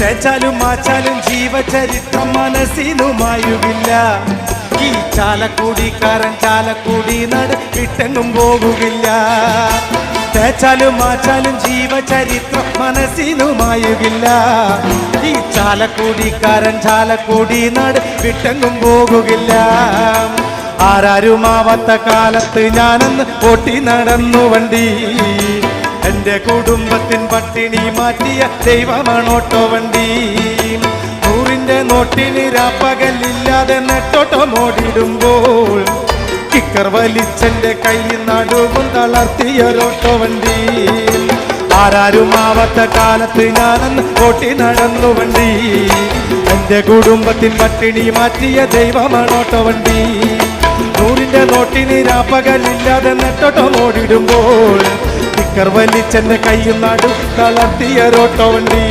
തേച്ചാലും മാച്ചാലും ജീവചരിത്രം മനസ്സിനുമായുകില്ല. ഈ ചാലക്കുടിക്കാരൻ ചാലക്കുടി നാട് വിട്ടെങ്ങും പോകുകില്ല. തേച്ചാലും മാച്ചാലും ജീവചരിത്രം മനസ്സിനുമായുകില്ല. ഈ ചാലക്കുടിക്കാരൻ ചാലക്കുടി നാട് വിട്ടെങ്ങും പോകുകില്ല. ആരാരുമാവാത്ത കാലത്ത് ഞാനന്ന് ഓട്ടി നടന്നു വണ്ടി. എന്റെ കുടുംബത്തിൻ പട്ടിണി മാറ്റിയ ദൈവമാണോട്ടോ വണ്ടി. 100ന്റെ നോട്ടിന് രാപ്പകലില്ലാതെ നെട്ടോട്ടമോടിടുമ്പോൾ കിക്കർ വലിച്ചെന്റെ കൈ നടുവും തളർത്തിയൊരോട്ടോ വണ്ടി. ആരാരുമാവാത്ത കാലത്ത് ഞാനന്ന് ഓട്ടി നടന്നു വണ്ടി. എന്റെ കുടുംബത്തിൻ പട്ടിണി മാറ്റിയ ദൈവമാണോട്ടോ വണ്ടി. 100ന്റെ നോട്ടിന് രാപ്പകലില്ലാതെ നെട്ടോട്ടമോടിടുമ്പോൾ കിക്കർ വലിച്ചെന്റെ കൈയും നടുവും തളർത്തിയൊരോട്ടോ വണ്ടി.